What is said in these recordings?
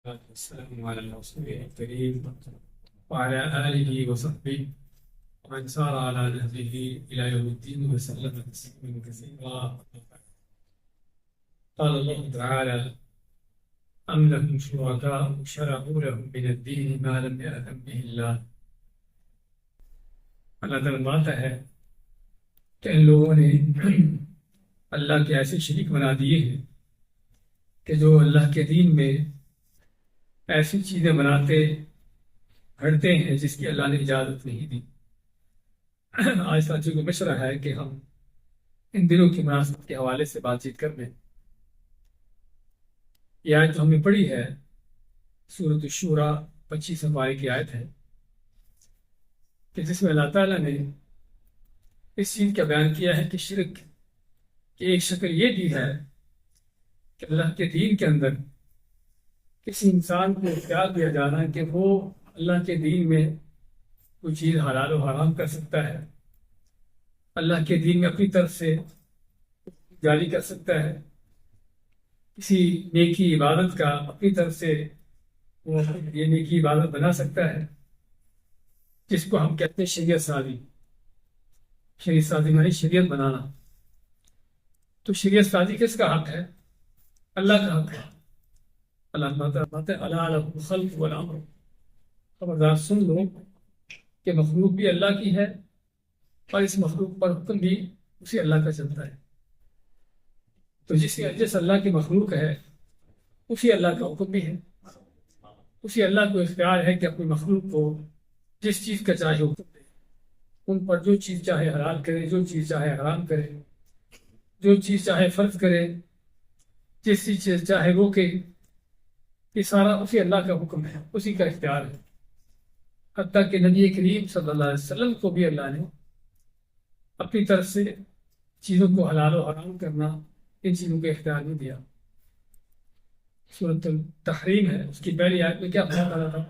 والسلام على رسوله الكريم وعلى آله وصحبه ومن سار على نهجه إلى يوم الدين وسلم تسليما كثيرا. قال الله تعالى: أم لهم شركاء شرعوا لهم من الدين ما لم يأذن به الله. اللہ تعالیٰ بات ہے کہ ان لوگوں نے اللہ کے ایسے شریک بنا دیے ہیں کہ جو اللہ کے دین میں ایسی چیزیں بناتے گھڑتے ہیں جس کی اللہ نے اجازت نہیں دی۔ آج ساتھیوں کو مشورہ ہے کہ ہم ان دنوں کی مناسبت کے حوالے سے بات چیت کر لیں۔ یہ آیت جو ہم نے پڑھی ہے سورۃ الشورى 25 پارے کی آیت ہے کہ جس میں اللہ تعالیٰ نے اس چیز کا بیان کیا ہے کہ شرک کی ایک شکل یہ دی ہے کہ اللہ کے دین کے اندر کسی انسان کو اختیار دیا جانا کہ وہ اللہ کے دین میں کوئی چیز حلال و حرام کر سکتا ہے، اللہ کے دین میں اپنی طرف سے جاری کر سکتا ہے، کسی نیکی عبادت کا اپنی طرف سے وہ یہ نیکی عبادت بنا سکتا ہے، جس کو ہم کہتے ہیں شریعت سازی۔ شریعت سازی معنی شریعت بنانا۔ تو شریعت سازی کس کا حق ہے؟ اللہ کا حق ہے۔ اللہ فرماتا ہے الا لہ الخلق والامر، خبردار سن لو کہ مخلوق بھی اللہ کی ہے اور اس مخلوق پر حکم بھی اسی اللہ کا چلتا ہے۔ تو جس اللہ کی مخلوق ہے اسی اللہ کا حکم بھی ہے، اسی اللہ کو اختیار ہے کہ اپنی مخلوق کو جس چیز کا چاہے حکم دے، ان پر جو چیز چاہے حلال کرے، جو چیز چاہے حرام کرے، جو چیز چاہے فرض کرے، جس چیز چاہے روکے۔ یہ سارا اسی اللہ کا حکم ہے، اسی کا اختیار ہے۔ حتیٰ کہ نبی کریم صلی اللہ علیہ وسلم کو بھی اللہ نے اپنی طرف سے چیزوں کو حلال و حرام کرنا، ان چیزوں کا اختیار نہیں دیا۔ سورۃ التحریم ہے، اس کی پہلی آیت میں کیا فرمایا تھا؟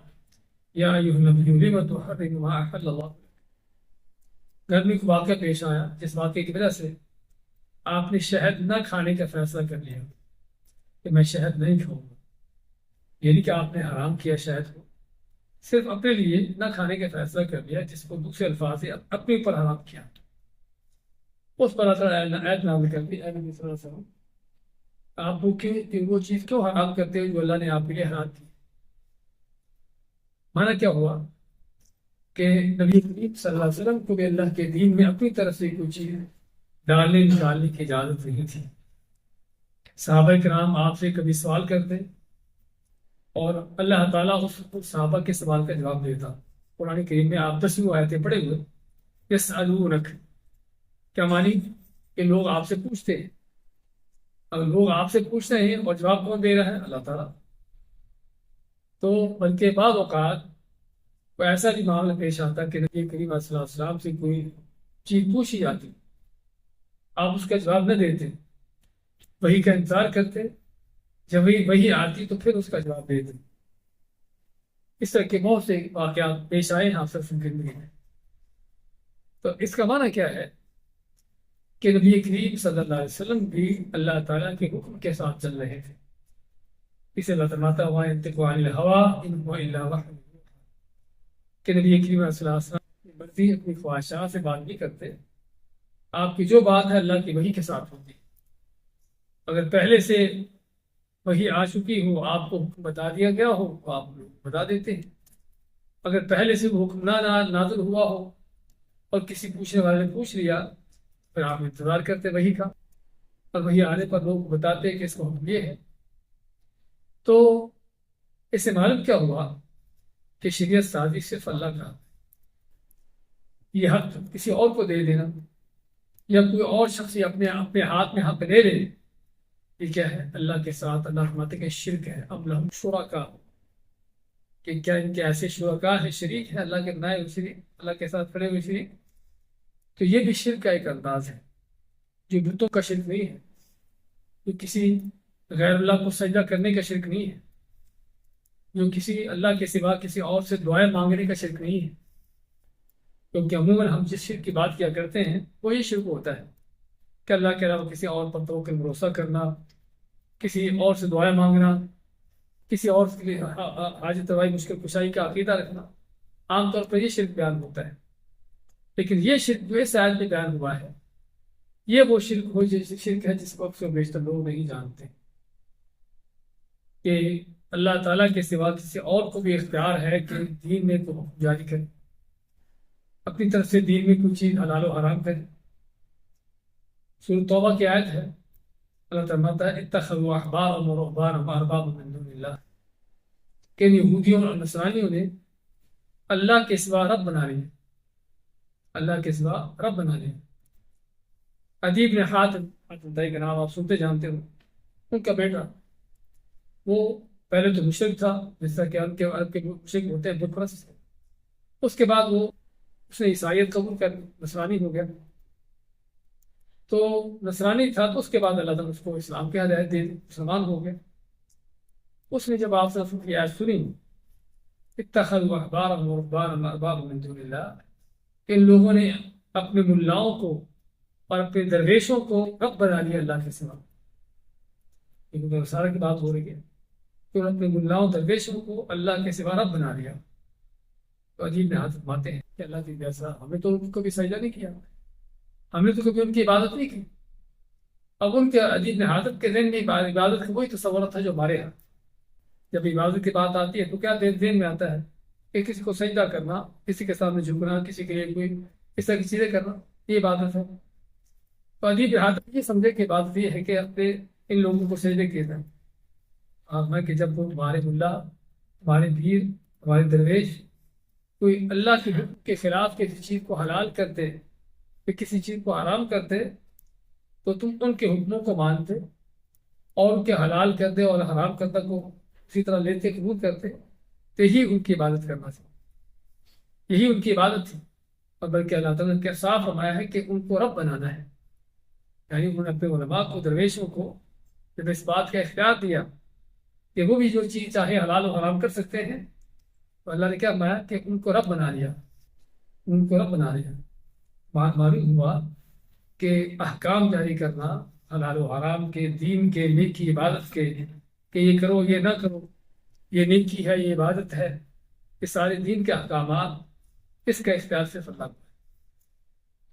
یا ایھا النبی لم تحرم ما احل اللہ۔ گرمی کو واقعہ پیش آیا جس واقعے کی وجہ سے آپ نے شہد نہ کھانے کا فیصلہ کر لیا کہ میں شہد نہیں کھاؤں گا، یعنی کہ آپ نے حرام کیا شہد کو، صرف اپنے لیے نہ کھانے کا فیصلہ کر لیا، جس کو دوسرے الفاظ سے اپنے اوپر حرام کیا۔ اس پر آیت نازل کر دی، اے نبی صلی اللہ علیہ وسلم آپ وہ چیز کیوں حرام کرتے ہو جو اللہ نے آپ کے لیے حرام کی؟ مانا کیا ہوا کہ نبی کریم صلی اللہ علیہ وسلم کو بھی اللہ کے دین میں اپنی طرف سے کوئی چیز ڈالنے نکالنے کی اجازت نہیں تھی۔ صحابہ کرام آپ سے کبھی سوال کرتے اور اللہ تعالیٰ اس صحابہ کے سوال کا جواب دیتا۔ قرآن کریم میں آپ 10 آیتیں پڑھے ہوئے، یسألونک کیا مانی کہ لوگ آپ سے پوچھتے ہیں۔ اگر لوگ آپ سے پوچھتے ہیں اور جواب کون دے رہا ہے؟ اللہ تعالیٰ۔ تو بلکہ بعض اوقات کوئی ایسا بھی معاملہ پیش آتا کہ نبی کریم صلی اللہ علیہ وسلم سے کوئی چیز پوچھی جاتی، آپ اس کا جواب نہ دیتے، وہی کا انتظار کرتے، جب وہی آتی تو پھر اس کا جواب دیتے۔ اس طرح کے بہت سے واقعات پیش آئے ہیں آپ سب کی زندگی میں۔ تو اس کا معنی کیا ہے کہ نبی کریم صلی اللہ علیہ وسلم بھی اللہ تعالیٰ کے حکم کے ساتھ چل رہے تھے۔ اسے اللہ تعالیٰ وَمَا يَنطِقُ عَنِ الْهَوَىٰ إِنْ هُوَ إِلَّا وَحْيٌ يُوحَىٰ کہ نبی کریم صلی اللہ علیہ وسلم اپنی مرضی اپنی خواہشات سے بات نہیں کرتے، آپ کی جو بات ہے اللہ کی وحی کے ساتھ ہوتی۔ اگر پہلے سے وحی آ چکی ہو، آپ کو حکم بتا دیا گیا ہو تو آپ لوگ بتا دیتے ہیں۔ اگر پہلے سے وہ حکم نہ نازل ہوا ہو اور کسی پوچھنے والے نے پوچھ لیا، پھر آپ انتظار کرتے وحی کا، اور وحی آنے پر لوگ بتاتے کہ اس کو حکم یہ ہے۔ تو اس سے معلوم کیا ہوا کہ شریعت سازی صرف اللہ کا، یہ حق کسی اور کو دے دینا یا کوئی اور شخص اپنے ہاتھ میں حق لے لے، یہ کیا ہے؟ اللہ کے ساتھ اللہ فرماتے کہ شرک ہے۔ اب لہم شرکاء کہ کیا ان کے ایسے شرکاء ہیں، شریک ہیں، اللہ کے نائب شریک، اللہ کے ساتھ کھڑے ہوئے شریک۔ تو یہ بھی شرک کا ایک انداز ہے، جو بتوں کا شرک نہیں ہے، جو کسی غیر اللہ کو سجدہ کرنے کا شرک نہیں ہے، جو کسی اللہ کے سوا کسی اور سے دعائیں مانگنے کا شرک نہیں ہے۔ کیونکہ عموماً ہم جس شرک کی بات کیا کرتے ہیں وہ یہ شرک ہوتا ہے کہ اللہ کے علاوہ کسی اور پر توکل بھروسہ کرنا، کسی اور سے دعائیں مانگنا، کسی اور کے لیے حاجت روائی مشکل کشائی کا عقیدہ رکھنا، عام طور پر یہ شرک بیان ہوتا ہے۔ لیکن یہ شرک جو اس آیت میں بیان ہوا ہے، یہ وہ شرک ہے جس کو اکثر بیشتر لوگ نہیں جانتے، کہ اللہ تعالیٰ کے سوا کسی اور کو بھی اختیار ہے کہ دین میں کوئی حکم جاری کرے، اپنی طرف سے دین میں کوئی چیز حلال و حرام کرے۔ سورۃ توبہ کی آیت ہے، اللہ تعالیٰ فرماتا ہے اتخذوا احبارهم ورهبانهم اربابا من دون اللہ، کہ یہودیوں اور نصرانیوں نے اللہ کے سوا رب بنا لیا، اللہ کے سوا رب بنا لیا۔ عدی بن حاتم کا نام آپ سنتے جانتے ہو، ان کا بیٹا، وہ پہلے تو مشرک تھا، جس طرح کہ عرب کے مشرک ہوتے ہیں، بت پرست۔ اس کے بعد اس نے عیسائیت قبول کر نصرانی ہو گیا، تو نصرانی تھا، تو اس کے بعد اللہ تعالیٰ اس کو اسلام کی ہدایت دے دی، مسلمان ہو گیا۔ اس نے جب آپ سے کی آیت سنی اتخذوا احبارهم ورهبانهم اربابا من دون اللہ، ان لوگوں نے اپنے ملاؤں کو اور اپنے درویشوں کو رب بنا لیا اللہ کے سوا، کیونکہ نصارہ کی بات ہو رہی ہے، تو اپنے ملاؤں درویشوں کو اللہ کے سوا رب بنا لیا۔ تو عجیب میں ہاتھ فرماتے ہیں کہ اللہ کی جیسا ہمیں تو ان کو کبھی سجدہ نہیں کیا، ہم نے تو کبھی ان کی عبادت نہیں کی۔ اب ان کے عجیب میں حاجت کے ذہن میں عبادت کا وہی تصور تھا جو ہمارے یہاں، جب عبادت کی بات آتی ہے تو کیا ذہن میں آتا ہے کہ کسی کو سجدہ کرنا، کسی کے سامنے جھکنا، کسی کے لیے کوئی اس طرح کی چیزیں کرنا، یہ عبادت ہے۔ تو عجیب حاجت یہ سمجھے کہ عبادت یہ ہے کہ اپنے ان لوگوں کو سجدے کیے جائیں، میں کہ جب وہ تمہارے ملا، تمہارے پیر، تمہارے درویش کوئی اللہ کے حکم کے خلاف کسی چیز کو حلال کرتے، کہ کسی چیز کو حرام کرتے، تو تم ان کے حکموں کو مانتے اور ان کے حلال کرتے اور حرام کردہ کو اسی طرح لیتے، قبول کرتے، تو یہی ان کی عبادت کرنا تھا، یہی ان کی عبادت تھی۔ اور بلکہ اللہ تعالیٰ نے صاف فرمایا ہے کہ ان کو رب بنانا ہے، یعنی انہوں نے اپنے علماء کو، درویشوں کو جب اس بات کا اختیار دیا کہ وہ بھی جو چیز چاہے حلال و حرام کر سکتے ہیں، تو اللہ نے کیا فرمایا کہ ان کو رب بنا لیا، ان کو رب بنا لیا۔ معلوم ہوا کہ احکام جاری کرنا حلال و حرام کے، دین کے، نیکی عبادت کے، کہ یہ کرو یہ نہ کرو، یہ نیکی ہے یہ عبادت ہے، یہ سارے دین کے احکامات اس کا اختیار صرف اللہ کو ہے۔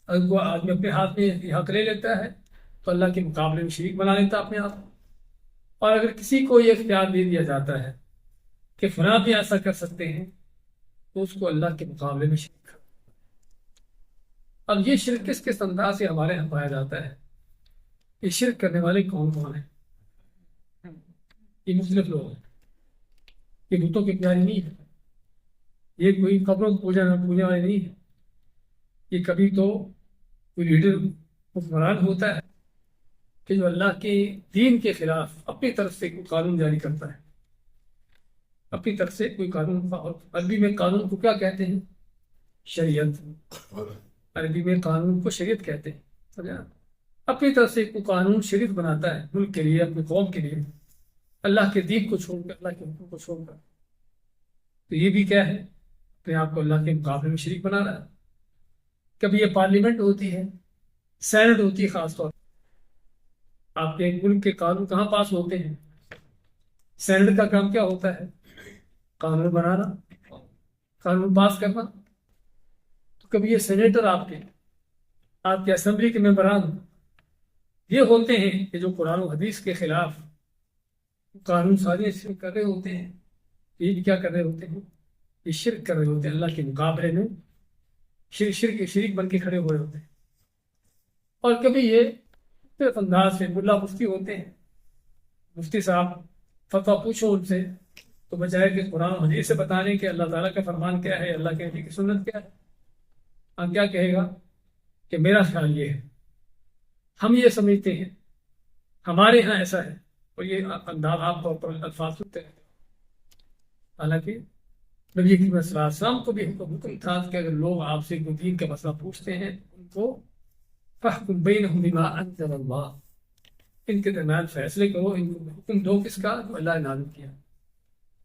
اگر وہ آدمی اپنے ہاتھ میں یہ حق لے لیتا ہے تو اللہ کے مقابلے میں شریک بنا لیتا اپنے آپ کو، اور اگر کسی کو یہ اختیار دے دیا جاتا ہے کہ فلاں بھی ایسا کر سکتے ہیں، تو اس کو اللہ کے مقابلے میں شریک کر۔ اب یہ شرک کس کس انداز سے ہمارے یہاں پایا جاتا ہے؟ یہ شرک کرنے والے کون کون ہیں؟ یہ مختلف لوگ ہیں، یہ بتوں کے پیارے نہیں ہے، یہ کوئی قبروں کو پوجنے والے نہیں ہے، یہ کبھی تو کوئی لیڈر حکمران ہوتا ہے کہ جو اللہ کے دین کے خلاف اپنی طرف سے کوئی قانون جاری کرتا ہے، اپنی طرف سے کوئی قانون۔ اور عربی میں قانون کو کیا کہتے ہیں؟ شریعت۔ عربی میں قانون کو شریعت کہتے ہیں، سمجھا؟ اپنی طرف سے کوئی قانون شریعت بناتا ہے ملک کے لیے، اپنی قوم کے لیے، اللہ کے دین کو چھوڑ کر، اللہ کے حکم کو چھوڑ کر، تو یہ بھی کیا ہے؟ اپنے آپ کو اللہ کے مقابلے میں شریک بنا رہا ہے۔ کبھی یہ پارلیمنٹ ہوتی ہے، سینٹ ہوتی ہے، خاص طور پر آپ کے ملک کے قانون کہاں پاس ہوتے ہیں؟ سینٹ کا کام کیا ہوتا ہے؟ قانون بنانا، قانون پاس کرنا۔ تو کبھی یہ سینیٹر آپ کے اسمبلی کے ممبران یہ ہوتے ہیں کہ جو قرآن و حدیث کے خلاف قانون سازی کر رہے ہوتے ہیں، یہ بھی کیا کر رہے ہوتے ہیں؟ یہ شرک کر رہے ہوتے ہیں، اللہ کے مقابلے میں شریک بن کے کھڑے ہوئے ہوتے ہیں۔ اور کبھی یہ صرف انداز سے ملا مفتی ہوتے ہیں، مفتی صاحب فتویٰ پوچھو ان سے تو بجائے کہ قرآن و حدیث سے بتانے کہ اللہ تعالیٰ کا فرمان کیا ہے، اللہ کے نبی کی سنت کیا ہے، ہم کیا کہے گا کہ میرا خیال یہ ہے، ہم یہ سمجھتے ہیں، ہمارے ہاں ایسا ہے، اور یہ انداز عام طور پر الفاظ سنتے ہیں۔ حالانکہ نبی کریم صلی اللہ علیہ وسلم کو بھی حکم تھا کہ اگر لوگ آپ سے کوئی دین کا مسئلہ پوچھتے ہیں ان کو فاحکم بینہم بما انزل اللہ، ان کے درمیان فیصلے کرو، ان کو حکم دو کس کا؟ جو اللہ نے نازل کیا،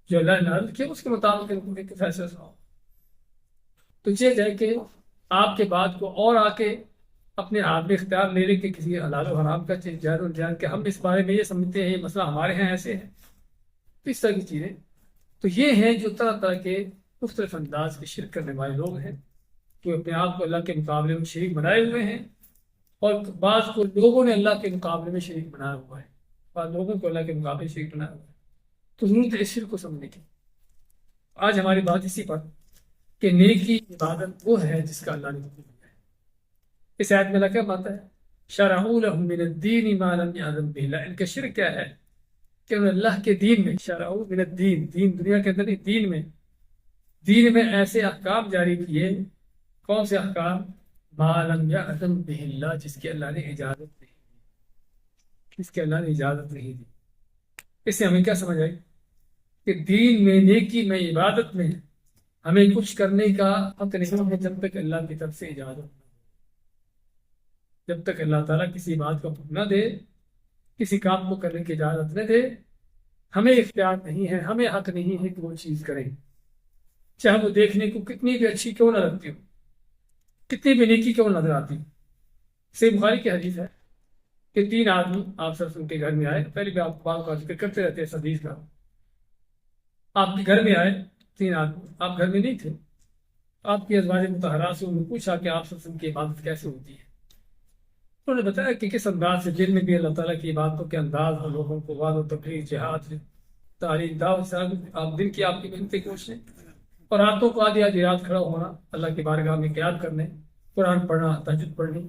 جو اللہ نے نازل کیا اس کے مطابق ان کو ایک فیصلہ سناؤ۔ تو یہ ہے کہ آپ کے بعد کو اور آ کے اپنے ہاتھ میں اختیار لے لے کہ کسی حلال و حرام کا جائز و جان کہ ہم اس بارے میں یہ سمجھتے ہیں یہ مسئلہ ہمارے ہاں ایسے ہے، تو اس طرح کی چیزیں. تو یہ ہیں جو طرح طرح کے مختلف انداز کے شرک کرنے والے لوگ ہیں، جو اپنے آپ کو اللہ کے مقابلے میں شریک بنائے ہوئے ہیں، اور بعض کو لوگوں نے اللہ کے مقابلے میں شریک بنایا ہوا ہے، بعض لوگوں کو اللہ کے مقابلے میں شریک بنایا ہوا ہے. تو ضرورت ہے اس شرک کو سمجھنے کی. آج ہماری بات اسی پر کہ نیکی عبادت وہ ہے جس کا اللہ نے حکم دیا ہے. اس آیت میں اللہ کیا بات ہے؟ شرعوا لهم من الدین ما لم یأذن به اللہ. ان کا شرک کیا ہے کہ انہوں نے اللہ کے دین میں، شرعوا من الدین، دین دنیا کے اندر نہیں، دین میں ایسے احکام جاری کیے. کون سے احکام؟ ما لم یأذن به اللہ، جس کی اللہ نے اجازت نہیں دی، جس کی اللہ نے اجازت نہیں دی. اس سے ہمیں کیا سمجھ آئی کہ دین میں، نیکی میں، عبادت میں ہمیں کچھ کرنے کا حق نہیں ہے جب تک اللہ کی طرف سے اجازت نہ ہو. جب تک اللہ تعالیٰ کسی بات کا حکم نہ دے، کسی کام کو کرنے کی اجازت نہ دے، ہمیں اختیار نہیں ہے، ہمیں حق نہیں ہے کہ وہ چیز کریں، چاہے وہ دیکھنے کو کتنی بھی اچھی کیوں نہ لگتی ہو، کتنی بھی نیکی کیوں نظر آتی ہو. صحیح بخاری کی حدیث ہے کہ 3 آدمی آپ سر ان کے گھر میں آئے. پہلے بھی آپ کو بات کا ذکر کرتے رہتے ہیں اس حدیث کا. آپ کے گھر میں آئے 3 آدمی، آپ گھر میں نہیں تھے. آپ کی ازواج مطہرات سے انہوں نے پوچھا کہ آپ سب کی عبادت کیسے ہوتی ہے. انہوں نے بتایا کہ کس انداز سے دل میں بھی اللہ تعالیٰ کی عبادتوں کے انداز اور لوگوں کو وعد و تقریر، جہاد، تعلیم، دعوت سے آپ دن کی آپ کی محنتیں کوششیں، اور راتوں کو آدھی آدھی رات کھڑا ہونا، اللہ کی بارگاہ میں قیام کرنے، قرآن پڑھنا، تہجد پڑھنی،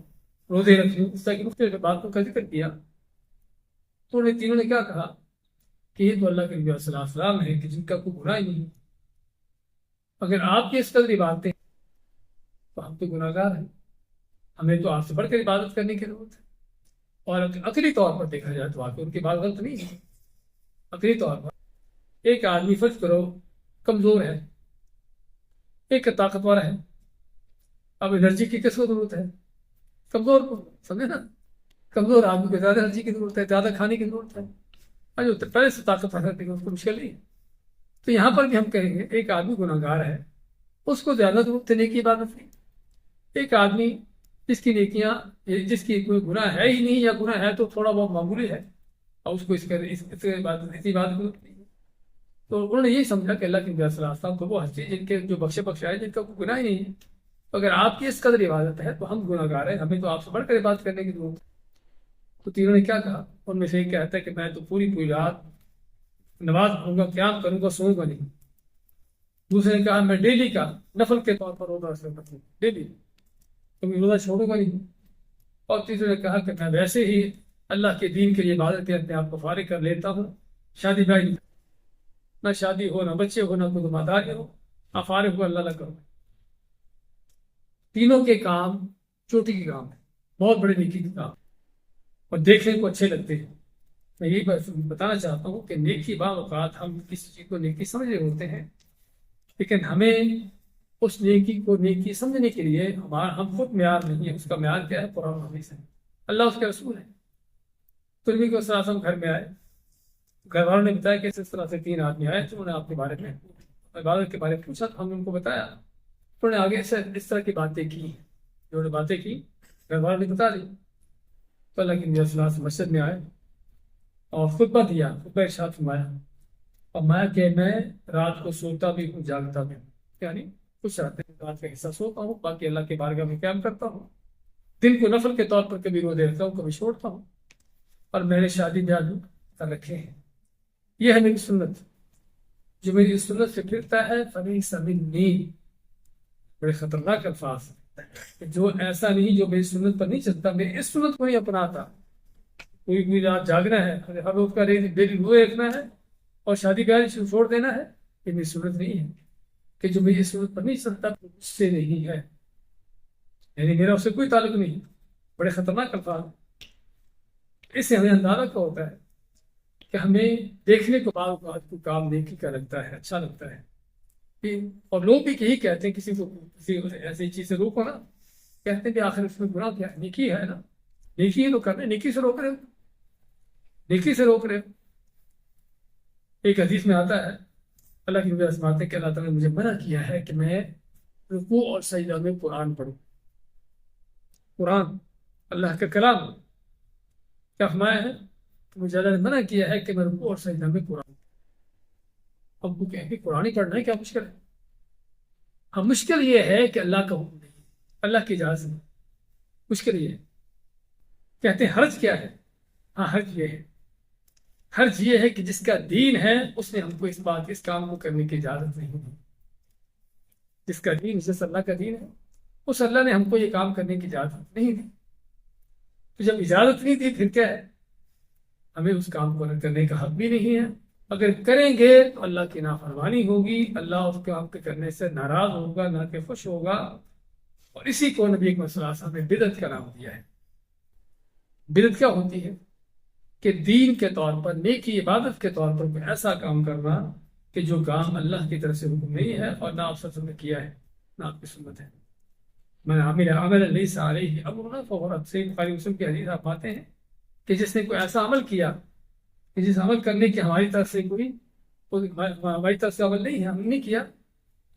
روزے رکھنے، اس طرح کی مختلف باتوں کا ذکر کیا. تو انہیں تینوں نے کیا کہا کہ یہ تو اللہ کے نبی صلی اللہ علیہ وسلم ہے کہ جن کا کوئی گناہ ہی نہیں. اگر آپ کی اس قدر عبادتیں تو ہم تو گناہ گار ہیں، ہمیں تو آپ سے بڑھ کر عبادت کرنے کی ضرورت ہے. اور عقلی طور پر دیکھا جائے تو ان کی بات غلط نہیں ہے. عقلی طور پر ایک آدمی فرض کرو کمزور ہے، ایک طاقتور ہے. اب انرجی کی کس کو ضرورت ہے؟ کمزور کو، سمجھے نا؟ کمزور آدمی کو زیادہ انرجی کی ضرورت ہے، زیادہ کھانے کی ضرورت ہے. جو پہلے سے طاقت حاصل کریں گے اس کو مشکل نہیں. تو یہاں پر بھی ہم کہیں گے ایک آدمی گناہ گار ہے، اس کو زیادہ ضرورت ہے نیکی عبادت کی. ایک آدمی جس کی نیکیاں، جس کی کوئی گناہ ہے ہی نہیں، یا گناہ ہے تو تھوڑا بہت معمولی ہے، اور اس کو اسی عبادت کی ضرورت نہیں ہے. تو انہوں نے یہی سمجھا کہ اللہ کے نبی صلی اللہ علیہ وسلم کو وہ ہستی جن کے جو بخشے آئے، جن کا کوئی گناہ ہی نہیں ہے. اگر آپ کی اس قدر عبادت ہے تو ہم گناہ گار ہیں، ہمیں تو آپ سے بڑھ کر عبادت کرنے کی ضرورت ہے. تو تینوں نے کیا کہا؟ ان میں سے ایک کہتا ہے کہ میں تو پوری رات نماز پڑھوں گا، قیام کروں گا، سوؤں گا نہیں. دوسرے نے کہا میں ڈیلی کا نفل کے طور پر روزہ رکھتا ہوں، ڈیلی کبھی روزہ چھوڑوں گا نہیں. اور تیسرے نے کہا کہ میں ویسے ہی اللہ کے دین کے لیے عبادت کے اپنے آپ کو فارغ کر لیتا ہوں، شادی بیاہ نہیں، نہ شادی ہو، نہ بچے ہو، نہ کوئی ذمہ داری ہو، آپ فارغ ہو اللہ کرو. تینوں کے کام چوٹی کے کام ہے، بہت بڑے نیکی کے کام، اور دیکھنے کو اچھے لگتے ہیں. میں یہی بتانا چاہتا ہوں کہ نیکی بعض اوقات ہم کسی چیز کو نیکی سمجھ رہے ہوتے ہیں، لیکن ہمیں اس نیکی کو نیکی سمجھنے کے لیے ہم خود معیار نہیں ہے. اس کا معیار کیا ہے؟ قرآن و حدیث ہے، اللہ اس کے رسول ہے. تو نبی کو صلی اللہ علیہ وسلم گھر میں آئے، گھر والوں نے بتایا کہ اس طرح سے 3 آدمی آئے تو انہوں نے آپ کے بارے میں عبادت کے بارے میں پوچھا، تو ہم نے ان کو بتایا. تو انہوں نے آگے سے اس طرح کی باتیں کی، جو باتیں کی گھر والوں نے بتا دی. تو اللہ کے نبی صلی اللہ علیہ وسلم مسجد میں آئے اور خطبہ دیا. خطبہ ارشاد فرمایا، اور میں کہ میں رات کو سوتا بھی ہوں، جاگتا بھی ہوں، یعنی کچھ رات کا حصہ سوتا ہوں، باقی اللہ کے بارگاہ میں قیام کرتا ہوں. دن کو نفل کے طور پر کبھی روزے رکھتا ہوں، کبھی چھوڑتا ہوں، اور میں نے شادی بیاہ کر رکھے ہیں. یہ ہے میری سنت، جو میری سنت سے پھرتا ہے فلیس منی. بڑے خطرناک الفاظ ہیں. جو ایسا نہیں، جو میری سنت پر نہیں چلتا، میں اس سنت کو نہیں اپناتا. کوئی رات جاگنا ہے، ہر روز کا ڈیلی روزے رکھنا ہے، اور شادی بیاہ چھوڑ دینا ہے، یہ میری سنت نہیں ہے. کہ جو میری سنت پر نہیں چلتا اس سے نہیں ہے، یعنی میرا اس سے کوئی تعلق نہیں. بڑے خطرناک الفاظ. اس سے ہمیں اندازہ کیا ہوتا ہے کہ ہمیں دیکھنے کو بعض اوقات کو کام نیکی کا لگتا ہے، اچھا لگتا ہے. اور لوگ بھی یہی کہتے ہیں، کسی کو کسی ایسی چیز سے روکو نا، کہتے ہیں کہ آخر اس میں گناہ کیا ہے؟ نیکی ہے نا، نیکی تو کر رہے، نیکی سے روک رہے ہو، نیکی سے روک رہے ہو. ایک حدیث میں آتا ہے، اللہ کی نبی فرماتے ہیں کہ اللہ تعالیٰ نے مجھے منع کیا ہے کہ میں رکوع اور سجدہ میں قرآن پڑھوں. قرآن اللہ کا کلام کیا فرمایا ہے؟ مجھے اللہ نے منع کیا ہے کہ میں رکوع اور سجدہ میں قرآن. اب وہ کہیں کہ قرآن ہی پڑھنا ہے کیا مشکل ہے؟ ہاں مشکل یہ ہے کہ اللہ کا حکم نہیں ہے، اللہ کی اجازت نہیں، مشکل یہ ہے۔ کہتے ہیں حرج کیا ہے؟ ہاں حرج یہ ہے، حرج یہ ہے کہ جس کا دین ہے اس نے ہم کو اس کام کو کرنے کی اجازت نہیں دی۔ جس کا دین، جس اللہ کا دین ہے، اس اللہ نے ہم کو یہ کام کرنے کی اجازت نہیں دی۔ تو جب اجازت نہیں دی پھر کیا ہے؟ ہمیں اس کام کو کرنے کا حق بھی نہیں ہے۔ اگر کریں گے تو اللہ کی نافرمانی ہوگی، اللہ اس کام کے کرنے سے ناراض ہوگا، نہ کہ خوش ہوگا۔ اور اسی کو نبی اکرم صلی اللہ علیہ وسلم نے بدعت کا نام دیا ہے۔ بدعت کیا ہوتی ہے؟ کہ دین کے طور پر، نیکی عبادت کے طور پر کوئی ایسا کام کرنا کہ جو کام اللہ کی طرف سے حکم نہیں ہے اور نہ آپ صلی اللہ علیہ وسلم نے کیا ہے، نہ آپ کی سنت ہے۔ من عمل عملا لیس علیہ امرنا فہو رد، صحیح بخاری مسلم کی حدیث آپ پاتے ہیں کہ جس نے کوئی ایسا عمل کیا کہ جس عمل کرنے کی ہماری طرف سے ہماری طرف سے عمل نہیں ہے، ہم نے نہیں کیا،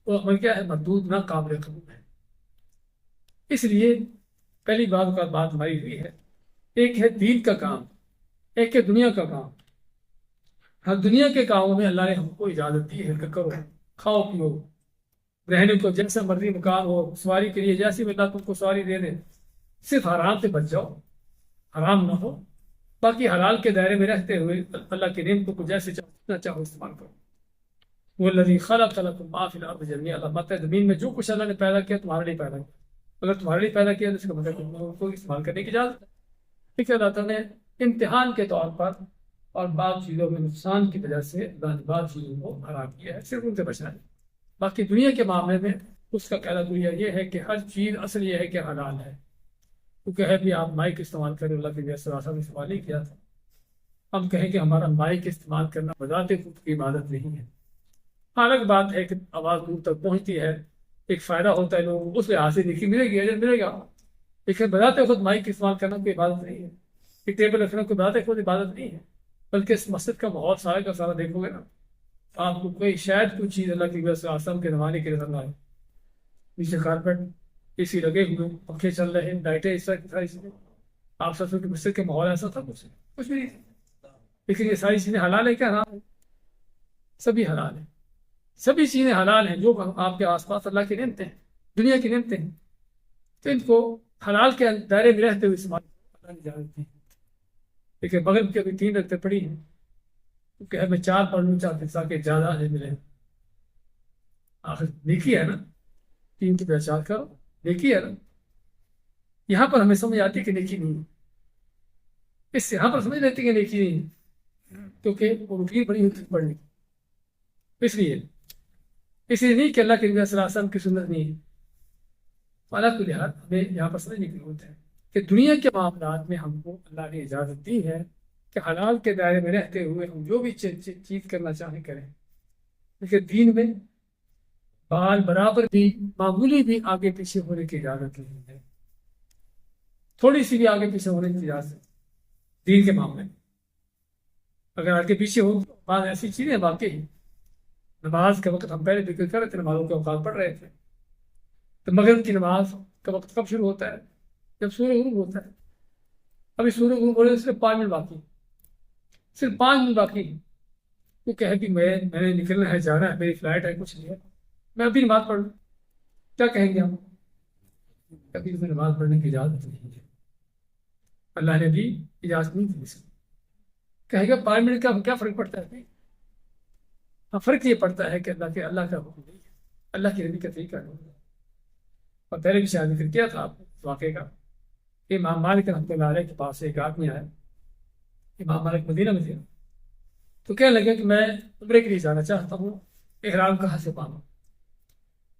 وہ عمل کیا ہے؟ مردود، نہ قابل قبول ہے۔ اس لیے پہلی بات ہماری ہوئی ہے، ایک ہے دین کا کام، ایک ہے دنیا کا کام۔ ہر دنیا کے کاموں میں اللہ نے ہم کو اجازت دی ہے کہ کرو، کھاؤ پیو، رہنے کو جیسا مرضی مکان ہو، سواری کے لیے جیسی اللہ تم کو سواری دے دے، صرف حرام سے بچ جاؤ، حرام نہ ہو، باقی حلال کے دائرے میں رہتے ہوئے اللہ کے نعمتوں کو جیسے چاہو استعمال کرو۔ والذی خلق لکم ما فی الارض جميعا، اللہ مت زمین میں جو کچھ اللہ نے پیدا کیا تمہارے لیے پیدا کیا، اگر تمہارے لیے پیدا کیا تو اس کا مطلب تم کو استعمال کرنے کی اجازت ہے۔ ٹھیک ہے، اللہ تعالیٰ نے امتحان کے طور پر اور بعض چیزوں میں نقصان کی وجہ سے اللہ نے بعض چیزوں کو حرام کیا ہے، صرف ان سے بچنا ہے۔ باقی دنیا کے معاملے میں اس کا قاعدہ یہ ہے کہ ہر چیز اصل یہ ہے کہ حلال ہے۔ کیونکہ ہے بھی آپ مائک استعمال کریں، اللہ کے نبی صلی اللہ علیہ وسلم نے استعمال نہیں کیا تھا۔ ہم کہیں کہ ہمارا مائک استعمال کرنا بذات خود کی عبادت نہیں ہے۔ الگ بات ہے کہ آواز دور تک پہنچتی ہے، ایک فائدہ ہوتا ہے لوگوں کو، اس لحاظ سے دیکھی ملے گی، اجر ملے گا، لیکن بذات خود مائک استعمال کرنا کوئی عبادت نہیں ہے، ایک ٹیبل رکھنا کوئی بذات خود عبادت نہیں ہے۔ بلکہ اس مسجد کا ماحول سارے کا سارا دیکھو گے نا، آپ کو شاید کوئی چیز اللہ کی وجہ سے آسم کے زمانے کے نظر نہ آئے۔ نیچے کارپیٹ، اے سی لگے ہوئے، پنکھے چل رہے ہیں، لائٹیں اس طرح کی ساری چیزیں، آپ سب کے مسجد کے ماحول ایسا تھا کچھ بھی نہیں تھا۔ لیکن یہ ساری چیزیں حلال ہے کیا حرام ہے؟ سبھی حلال ہیں، سبھی چیزیں حلال ہیں۔ جو آپ کے آس پاس اللہ کی نعمتیں ہیں، دنیا کی نعمتیں ہیں، تو ان کو حلال کے دائرے میں رہتے ہوئے استعمال اللہ نے اجازت دی۔ لیکن مغرب کی ابھی 3 رکعتیں پڑھی ہیں، کیونکہ میں 4 پڑھ لوں چاہتے تاکہ زیادہ اجر ملے۔ آخر نیکی ہے نا، 3 کی پہچان کرو، نیکی ہے نا۔ یہاں پر ہمیں سمجھ آتی ہے کہ نیکی نہیں ہے، اس یہاں پر سمجھ لیتے کہ نیکی نہیں ہے، کیونکہ وہ روٹین بڑی ہوتی ہے پڑھنے کی۔ اس لیے نہیں کہ اللہ کے نبی صلی اللہ علیہ وسلم کی سنت نہیں ہے۔ اللہ کو لحاظ ہمیں یہاں پر سمجھنے کی ضرورت ہے کہ دنیا کے معاملات میں ہم کو اللہ نے اجازت دی ہے کہ حلال کے دائرے میں رہتے ہوئے ہم جو بھی چیز کرنا چاہیں کریں، لیکن دین میں بال برابر بھی، معمولی بھی آگے پیچھے ہونے کی اجازت نہیں ہے، تھوڑی سی بھی آگے پیچھے ہونے کی اجازت دین کے معاملے میں۔ اگر آگے پیچھے ہو تو بعض ایسی چیزیں واقعی، نماز کے وقت ہم پہلے ذکر کر رہے تھے، نمازوں کے اوقات پڑھ رہے تھے، تو مغرب کی نماز کا وقت کب شروع ہوتا ہے؟ جب سورج غروب ہوتا ہے۔ ابھی سورج غروب ہو رہے صرف 5 منٹ باقی، صرف 5 منٹ باقی۔ وہ کہے کہ میں نے نکلنا ہے، جانا ہے، میری فلائٹ ہے، کچھ نہیں ہے، میں ابھی نماز پڑھ لوں، کیا کہیں گے ہم؟ کبھی تمہیں نماز پڑھنے کی اجازت نہیں ہے، اللہ نے بھی اجازت نہیں دی اسے۔ کہے گا 5 منٹ کا کیا فرق پڑتا ہے؟ ہاں فرق یہ پڑتا ہے کہ اللہ کا حکم نہیں ہے، اللہ کے نبی کا طریقہ نہیں ہے۔ اور پہلے بھی شاید ذکر کیا تھا آپ نے اس واقعے کا، امام مالک رحمۃ اللہ علیہ کے پاس ایک آدمی آیا، امام مالک مدینہ میں تھے، تو کہنے لگے کہ میں عمرے کے لیے جانا چاہتا ہوں، احرام کہاں سے باندھوں؟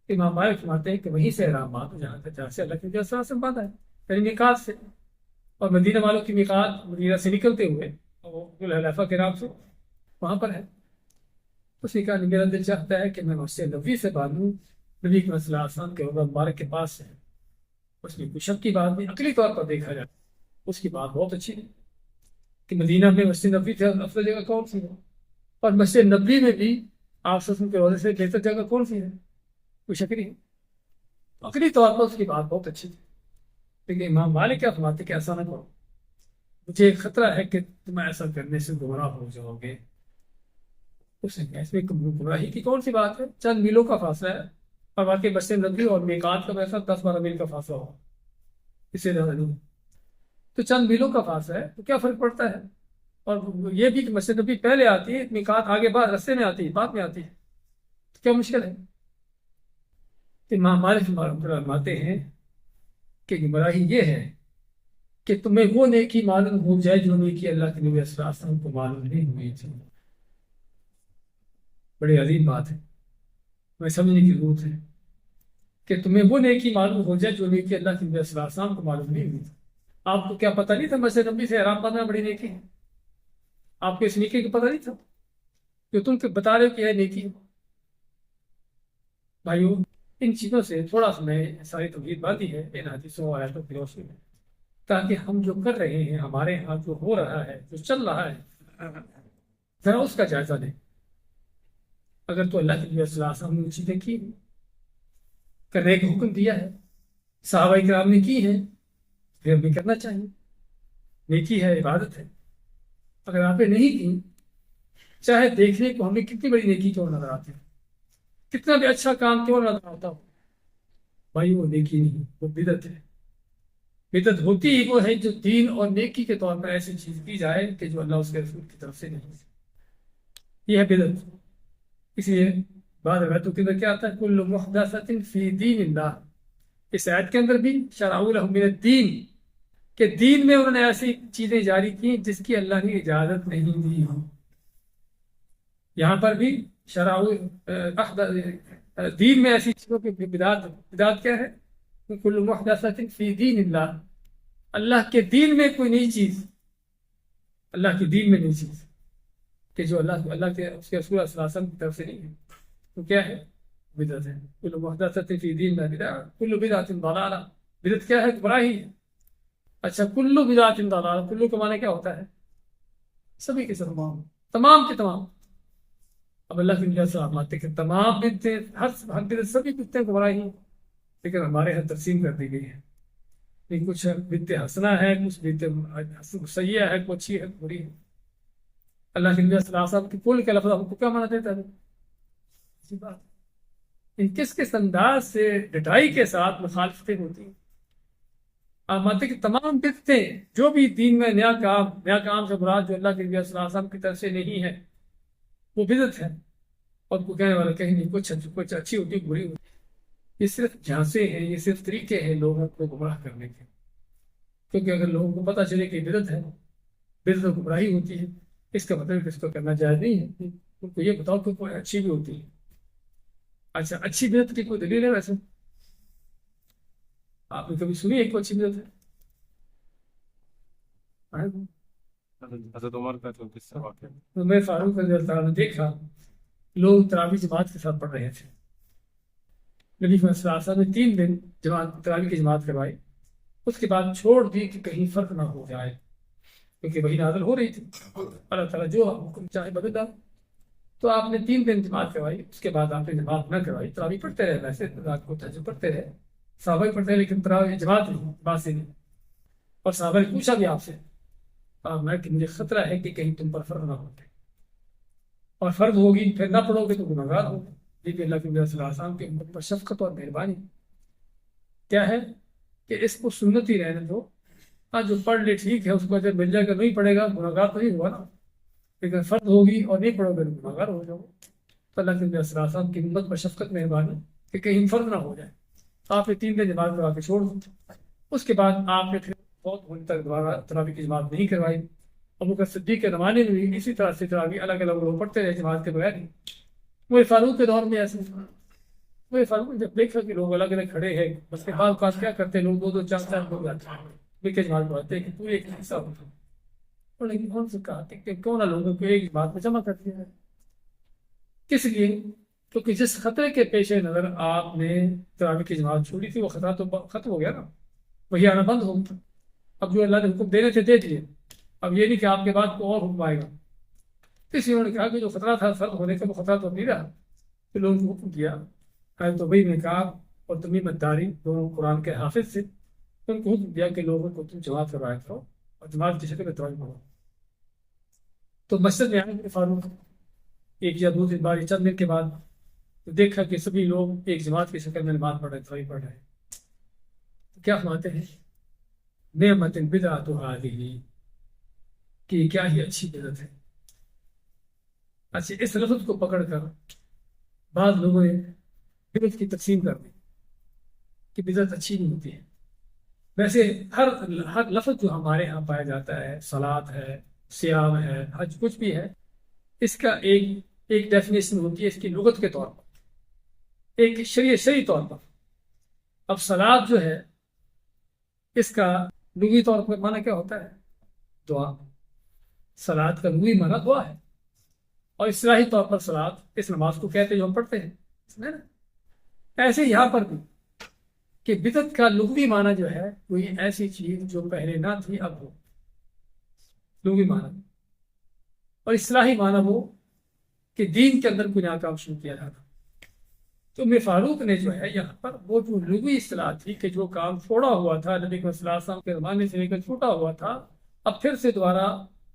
امام مالک فرماتے ہیں کہ وہیں سے احرام باندھو جہاں سے اللہ کے نبی صلی اللہ علیہ وسلم باندھا ہے، یعنی میقات سے۔ اور مدینہ والوں کی میقات مدینہ سے نکلتے ہوئے ذوالحلیفہ کے نام سے وہاں پر ہے۔ اس نے کہا میرا دل چاہتا ہے کہ میں مسجد نبوی سے باندھوں، نبی صلی اللہ علیہ وسلم کے روضہ مبارک کے پاس سے۔ اس میں کوئی شک کی بات نہیں، عقلی طور پر دیکھا جائے اس کی بات بہت اچھی ہے کہ مدینہ میں مسجد نبوی سے افضل جگہ کون سی ہے، اور مسجد نبوی میں بھی آپ صلی اللہ علیہ وسلم کے روضے سے بہتر جگہ کون سی ہے، کوئی شک نہیں۔ عقلی طور پر اس کی بات بہت اچھی تھی، لیکن امام مالک کیا فرماتے کہ ایسا نہ کرو، مجھے ایک خطرہ ہے کہ تم ایسا کرنے سے گمراہ ہو جاؤ گے۔ اس نے کہا اس میں گمراہی کی کون سی بات ہے؟ چند میلوں کا فاصلہ ہے، اور واقعی مسجد نبوی اور میقات کا ویسا 10-12 میل کا فاصلہ ہو، اس سے زیادہ نہیں، تو چند میلوں کا فاصلہ ہے، تو کیا فرق پڑتا ہے؟ اور یہ بھی کہ مسجد نبوی پہلے آتی ہے، میقات آگے بعد رستے میں آتی ہے، بعد میں آتی ہے، تو کیا مشکل ہے؟ امام مالک فرماتے ہیں کہ گمراہی یہ ہے کہ تمہیں وہ نیکی معلوم ہو جائے جو نیکی اللہ کے نبی صلی اللہ علیہ وسلم کو معلوم نہیں ہوئی تھی۔ بڑی عظیم بات ہے، ہمیں سمجھنے کی ضرورت ہے کہ تمہیں وہ نیکی معلوم ہو جائے جو نیکی اللہ کے نبی صلی اللہ علیہ وسلم کو معلوم نہیں ہوئی تھی۔ آپ کو کیا پتہ نہیں تھا مسجد نبی سے احرام باندھنا بڑی نیکی ہے؟ آپ کو اس نیکی کا پتہ نہیں تھا جو تم کو بتا رہے ہو کہ یہ نیکی ہے؟ بھائیو، ان چیزوں سے تھوڑا سا میں ساری توحید باندھی ہے ان حدیثوں اور آیتوں کی روشنی میں، تاکہ ہم جو کر رہے ہیں، ہمارے ہاں جو ہو رہا ہے، جو چل رہا ہے، ذرا اس کا جائزہ لیں۔ اگر تو اللہ کے نبی صلی اللہ علیہ وسلم نے چیزیں کی، کرنے کا حکم دیا ہے، صحابہ کرام نے کی ہیں، پھر ہمیں کرنا چاہیے، نیکی ہے، عبادت ہے۔ اگر آپ نے نہیں کی، چاہے دیکھنے کو ہمیں کتنی بڑی نیکی کیوں نظر آتی ہے، کتنا بھی اچھا کام کیوں نظر آتا ہو، بھائی وہ نیکی نہیں، وہ بدعت ہے۔ بدعت ہوتی ہی وہ ہے جو دین اور نیکی کے طور پر ایسی چیز کی جائے کہ جو اللہ اس کے رسول کی طرف سے نہیں، یہ ہے بدعت۔ اس لیے بعض روایتوں کے اندر کیا آتا ہے، کل محدثۃ فی دین اللہ، اس آیت کے اندر بھی شرعوا لهم من الدین، کہ دین میں انہوں نے ایسی چیزیں جاری کی جس کی اللہ نے اجازت نہیں دی۔ یہاں پر بھی دین میں ایسی چیزوں کی بدعت کیا ہے؟ کل محدثۃ فی دین اللہ، اللہ کے دین میں کوئی نئی چیز، اللہ کے دین میں نئی چیز کہ جو اللہ کے اس کے رسول صلی اللہ علیہ وسلم کی طرف سے نہیں ہے، تو کیا ہے؟ بدعت ہے۔ کل محدثۃ فی دین اللہ بدعۃ، کل بدعۃ ضلالہ، بدعت کیا ہے؟ گمراہی ہے۔ اچھا، کل بدعۃ ضلالہ، کلو کا معنی کیا ہوتا ہے؟ سبھی کے سب، تمام کے تمام۔ اب اللہ کی نجات سے فرماتے کہ تمام بدعتیں، ہر بدعت، سبھی بدعتیں گمراہی ہیں، لیکن ہمارے یہاں تقسیم کر دی گئی ہے، لیکن کچھ بدعتیں حسنہ ہے، کچھ بدعتیں سیئہ ہے، کچھ اچھی ہے، بری ہے۔ اللہ کے نبی صلی اللہ علیہ وسلم کی کل کے لفظ ہم کو کیا مانا دیتا ہے؟ اسی بات، ان کس انداز سے ڈٹائی کے ساتھ مخالفتیں ہوتی ہیں۔ آپ مانتے کہ تمام بدعتیں، جو بھی دین میں نیا کام سے مراد جو اللہ کے نبی صلی اللہ علیہ وسلم کی طرف سے نہیں ہے وہ بدعت ہے، اور کو کہنے والا کہیں نہیں، کچھ اچھی ہوتی، بری ہوتی۔ یہ صرف جھانسے ہیں، یہ صرف طریقے ہیں لوگوں کو گمراہ کرنے کے، کیونکہ اگر لوگوں کو پتہ چلے کہ بدعت ہے، بدعت و گمراہی ہوتی ہے، اس کا مطلب اس کو کرنا جائز نہیں ہے۔ ان کو یہ بتاؤ کہ کوئی اچھی بھی ہوتی ہے۔ اچھا، اچھی بدعت کی کوئی دلیل ہے؟ ویسے آپ نے کبھی سنی ہے کوئی اچھی بدعت ہے؟ حضرت عمر کا جو قصہ واقع ہے، تو میں فاروق رضی اللہ عنہ نے دیکھا لوگ تراویح جماعت کے ساتھ پڑھ رہے تھے، نبی صلی اللہ علیہ وسلم نے 3 دن تراویح کی جماعت کروائی، اس کے بعد چھوڑ دی کہ کہیں فرق نہ ہو جائے، کیونکہ وہی نازل ہو رہی تھی، اللہ تعالیٰ جو حکم چاہے بدل ڈال۔ تو آپ نے 3 دن جماعت کروائی، اس کے بعد آپ نے جماعت نہ کروائی، تراویح پڑھتے رہے، ویسے رات کو تہجد پڑھتے رہے، صحابہ پڑھتے رہے، لیکن تراویح جماعت نہیں، جماعت سے نہیں۔ اور صحابہ نے پوچھا بھی آپ سے، میں کہ مجھے خطرہ ہے کہ کہیں تم پر فرض نہ ہو جائے، اور فرض ہوگی پھر نہ پڑھو گے تو گنہگار ہوگے۔ لیکن اللہ کے نبی صلی اللہ علیہ وسلم کی امت پر شفقت اور مہربانی کیا ہے کہ اس کو سنت ہی رہنے دو، جو پڑھ لے ٹھیک ہے، اس کو اجر مل جائے گا، نہیں پڑھے گا گنہگار تو نہیں ہوا نا، لیکن فرض ہوگی اور نہیں پڑھو گے تو گنہگار ہو جاؤ۔ تو اللہ کے نبی صلی اللہ علیہ وسلم کی امت پر شفقت مہربانی کہ کہیں فرض نہ ہو جائے۔ آپ نے 3 دن جماعت کروا کے چھوڑ دی، اس کے بعد آپ نے پھر بہت ہونے تک دوبارہ تراویح کی جماعت نہیں کروائی۔ ابو بکر صدیق کے زمانے میں بھی اسی طرح سے تراویح الگ الگ لوگ پڑھتے رہے جماعت کے بغیر ہی۔ وہ فاروق کے دور میں ایسے، وہ فاروق نے جب دیکھا کہ لوگ الگ الگ کھڑے ہیں، بس کے بعد کیا کرتے ہیں لوگ، 2-2 4-4 لوگ آتے ہیں مل کے جماعت پڑھتے ہیں کہ تو ایک حصہ ہوتا ہے، لیکن کون سے کہا کہ کیوں نہ لوگوں کو ایک بات میں جمع کر دیا ہے؟ کس لیے؟ کیونکہ جس خطرے کے پیش نظر آپ نے تراویح کی جماعت چھوڑی تھی وہ خطرہ تو ختم ہو گیا نا، وہی آنا بند ہو گیا۔ اب جو اللہ نے حکم دینے تھے دے دیے، اب یہ نہیں کہ آپ کے بعد کو اور حکم آئے گا۔ اس لیے انہوں نے کہا کہ جو خطرہ تھا فرد ہونے کا وہ خطرہ تو نہیں رہا، پھر لوگوں کو حکم دیا۔ حضرت ابی بن کعب اور تمیم الداری دونوں قرآن کے حافظ تھے، ان کو حکم دیا کہ لوگوں کو تم جماعت کروایا کرو اور جماعت کی شکل میں تراویح پڑھو۔ تو مسجد میں آئے فاروق، ایک یا دو دن بعد یا چند دن کے بعد تو دیکھا کہ سبھی لوگ ایک جماعت کی شکل میں نماز پڑھ رہے تھے، پڑھ رہے تو کیا فرماتے ہیں؟ نعمت بدعت هذه کہ کیا ہی اچھی بدعت ہے۔ اچھا، اس لفظ کو پکڑ کر بعض لوگوں نے بدعت کی تقسیم کر دی کہ بدعت اچھی نہیں ہوتی ہے۔ ویسے ہر لفظ جو ہمارے ہاں پایا جاتا ہے، صلاۃ ہے، صیام ہے، حج، کچھ بھی ہے، اس کا ایک ڈیفینیشن ہوتی ہے اس کی لغت کے طور پر، ایک شرعی طور پر۔ اب صلاۃ جو ہے اس کا لغوی طور پر معنی کیا ہوتا ہے؟ دعا۔ صلاۃ کا لغوی معنی دعا ہے، اور اصطلاحی طور پر صلاۃ اس نماز کو کہتے ہیں جو ہم پڑھتے ہیں، سمجھے نا؟ ایسے یہاں پر بھی کہ بدعت کا لغوی معنی جو ہے وہ یہ ایسی چیز جو پہلے نہ تھی اب ہو، لغوی معنی، اور اصطلاحی معنی وہ کہ دین کے اندر کوئی نیا کام شروع کیا جاتا۔ تو ابن فاروق نے جو ہے یہاں پر وہ جو لغوی اصطلاح تھی کہ جو کام چھوڑا ہوا تھا نبی صلی اللہ علیہ وسلم کے زمانے سے لے کر چھوٹا ہوا تھا، اب پھر سے دوبارہ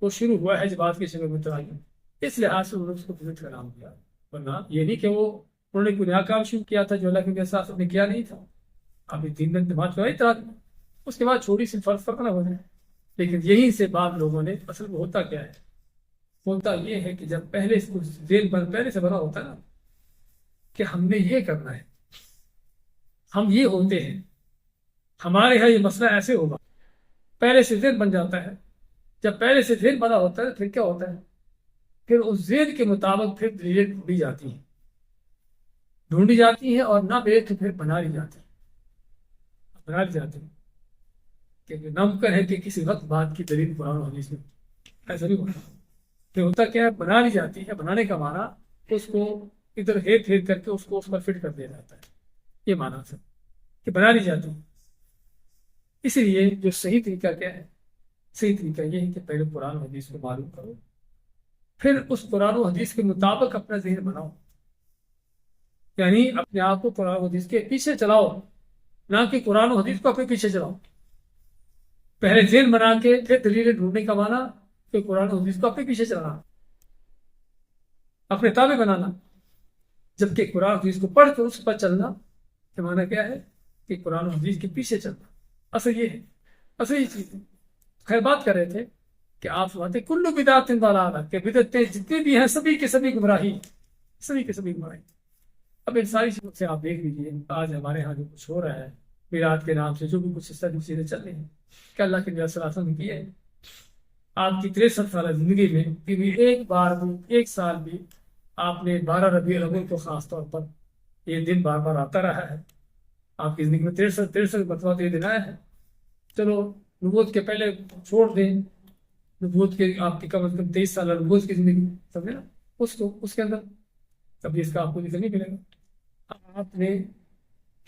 وہ شروع ہوا ہے جماعت کی شکل میں تعین، اس لحاظ سے انہوں نے اس کو بدعت کا نام دیا، ورنہ یہ نہیں کہ انہوں نے کوئی نیا کام شروع کیا تھا جو اللہ کے ساتھ نے کیا نہیں تھا۔ ابھی 3 دن جماعت کا اطلاع، اس کے بعد چھوٹی سی فرق نہ ہو جائے، لیکن یہیں سے بعض لوگوں نے اصل میں ہوتا کیا ہے؟ ہوتا یہ ہے کہ جب پہلے اس کو پہلے سے بنا ہوتا ہے نا کہ ہم نے یہ کرنا ہے، ہم یہ ہوتے ہیں، ہمارے یہاں یہ مسئلہ ایسے ہوگا، پہلے سے ذہن بن جاتا ہے۔ جب پہلے سے ذہن بنا ہوتا ہے پھر کیا ہوتا ہے؟ پھر اس ذہن کے مطابق پھر دلیلیں ڈھونڈی جاتی ہیں اور نہ ملے تو پھر بنا لی جاتی ہیں کہ ناممکن ہے کہ کسی وقت بات کی دلیل قرآن و حدیث میں، ایسا نہیں ہوتا۔ پھر ہوتا کیا ہے؟ بنا لی جاتی ہے۔ بنانے کا معنی اس کو ادھر ہیر کر کے اس کو اس پر فٹ کر دیا جاتا ہے، یہ معنی ہے کہ بنا لی جاتی ہے۔ اس لیے جو صحیح طریقہ کیا ہے؟ صحیح طریقہ یہ ہے کہ پہلے قرآن و حدیث کو معلوم کرو، پھر اس قرآن و حدیث کے مطابق اپنا ذہن بناؤ، یعنی اپنے آپ کو قرآن و حدیث کے پیچھے چلاؤ، نہ کہ قرآن و حدیث کو اپنے پیچھے چلاؤ۔ پہلے ذہن بنا کے پھر دلیلیں ڈھونڈنے کا معنی کہ قرآن و حدیث کو اپنے پیچھے چلانا، اپنے تابع بنانا، جبکہ قرآن و حدیث کو پڑھ کر اس پر چلنا کہ معنی کیا ہے؟ کہ قرآن و حدیث کے پیچھے چلنا۔ اصل یہ ہے، اصل یہ چیز ہے۔ خیر بات کر رہے تھے کہ آپ سمجھتے کلو بدعت ضلالہ کہ بدعتیں جتنی بھی ہیں سبھی کے سبھی گمراہی، سبھی کے سبھی گمراہی۔ اب ان ساری چیزوں سے آپ دیکھ لیجیے آج ہمارے ہاں جو کچھ ہو رہا ہے میلاد کے نام سے، جو بھی کچھ اس طرح کی چیزیں چل رہی ہیں، کہ اللہ کے نبی صلی اللہ علیہ وسلم نے کی ہے؟ آپ کی 63 سالہ زندگی میں کبھی ایک بار بھی، ایک سال بھی آپ نے 12 ربیع الاول کو خاص طور پر یہ دن بار بار آتا رہا ہے؟ آپ کی زندگی میں 63 مرتبہ تو یہ دن آیا ہے۔ چلو نبوت کے پہلے چھوڑ دیں، نبوت کے آپ کی کم از کم 23 سالہ نبوت کی زندگی، سمجھے نا، اس کے اندر کبھی اس کا آپ کو ذکر نہیں ملے گا۔ آپ نے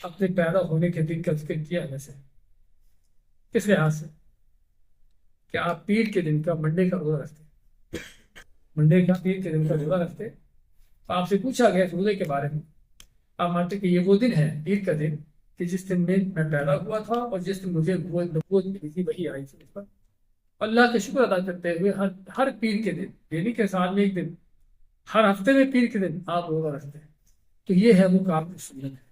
اپنے پیدا ہونے کے دن کا ذکر کیا ہے ویسے کس لحاظ سے کہ آپ پیر کے دن کا، منڈے کا روزہ رکھتے، منڈے کا پیر کے دن کا روزہ رکھتے۔ آپ سے پوچھا گیا اس روزے کے بارے میں، آپ مانتے کہ یہ وہ دن ہے، پیر کا دن، کہ جس دن میں پیدا ہوا تھا اور جس دن مجھے نبوت ملی تھی، وہی آئی تھی مجھ پر۔ اللہ کا شکر ادا کرتے ہوئے ہر پیر کے دن، یعنی کہ سال میں ایک دن، ہر ہفتے میں پیر کے دن آپ روزہ رکھتے ہیں، تو یہ ہے وہ کام کی سنت ہے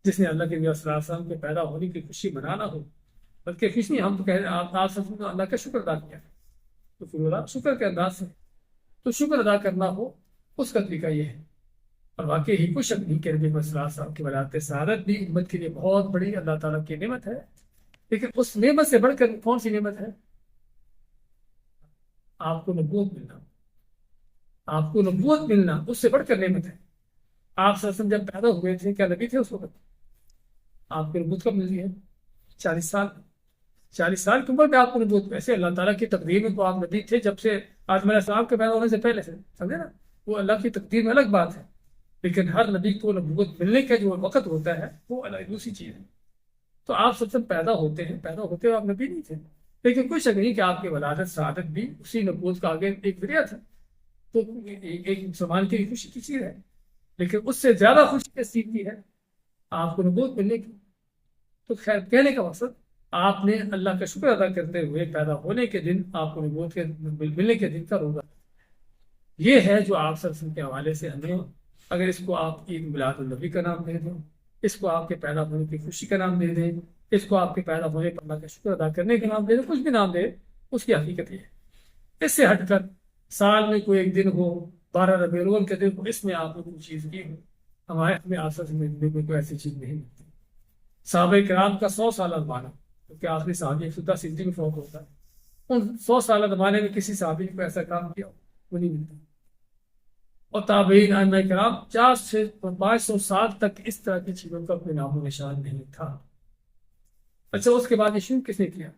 جس نے اللہ کے نبی صلی اللہ علیہ وسلم کے پیدا ہونے کی خوشی منانا ہو، بلکہ خوشی نہیں، ہم تو کہہ رہے ہیں آپ سب نے اللہ کا شکر ادا کیا، تو پھر اللہ شکر کے انداز سے تو شکر ادا کرنا ہو، اس کا طریقہ یہ ہے۔ اور واقعی ہی کچھ شک نہیں کہ نبی صلی اللہ علیہ وسلم کی ولادت سعادت بھی امت کے لیے بہت بڑی اللہ تعالیٰ کی نعمت ہے، لیکن اس نعمت سے بڑھ کر کون سی نعمت ہے؟ آپ کو نبوت ملنا، آپ کو نبوت ملنا اس سے بڑھ کر نعمت ہے۔ آپ صلی اللہ علیہ وسلم جب پیدا ہوئے تھے کیا نبی تھے اس وقت؟ آپ کو نبوت کب ملی ہے؟ 40 سال، 40 سال کی عمر میں آپ کو نبوت، ویسے اللہ تعالیٰ کی تقدیر میں تو آپ نبی تھے جب سے آدم علیہ السلام کے پیدا ہونے سے پہلے سے، سمجھے نا، وہ اللہ کی تقدیر میں الگ بات ہے، لیکن ہر نبی کو نبوت ملنے کا جو وقت ہوتا ہے وہ الگ دوسری چیز ہے۔ تو آپ سب سے پیدا ہوتے ہوئے آپ نبی نہیں تھے، لیکن کوئی شک نہیں کہ آپ کی ولادت سعادت بھی اسی نبوت کا آگے ایک ذریعہ تھا، تو ایک مسلمان کی خوشی کی چیز ہے، لیکن اس سے زیادہ خوشی کس چیز کی ہے؟ آپ کو نبوت ملنے کی۔ تو خیر کہنے کا مقصد آپ نے اللہ کا شکر ادا کرتے ہوئے پیدا ہونے کے دن آپ کو نبوت کے ملنے کے دن کا روزہ، یہ ہے جو آپ صلی اللہ علیہ وسلم کے حوالے سے ہمیں، اگر اس کو آپ عید میلاد النبی کا نام دے دیں، اس کو آپ کے پیدا ہونے کی خوشی کا نام دے دیں، اس کو آپ کے پیدا ہونے پر اللہ کا شکر ادا کرنے کا نام دے دیں، کچھ بھی نام دے، اس کی حقیقت یہ ہے۔ اس سے ہٹ کر سال میں کوئی ایک دن ہو، 12 ربیع الاول کے دن ہو، اس میں آپ نے کوئی چیز کی ہو، ہمارے ہمیں آپ صلی اللہ علیہ وسلم میں کوئی ایسی چیز نہیں ملتی۔ صحابہ کرام کا 100 سالہ زمانہ، کیونکہ آخری صحابی 110 ہجری میں فوت ہوتا ہے، ان 100 سالہ زمانے میں کسی صحابی نے کوئی ایسا کام کیا وہ نہیں ملتا۔ اور تابعین ائمہ کرام 400 سے 500 سال تک اس طرح کی چیزوں کا کوئی نام و نشان نہیں تھا۔ اچھا، اس کے بعد یہ شروع کس نے کیا؟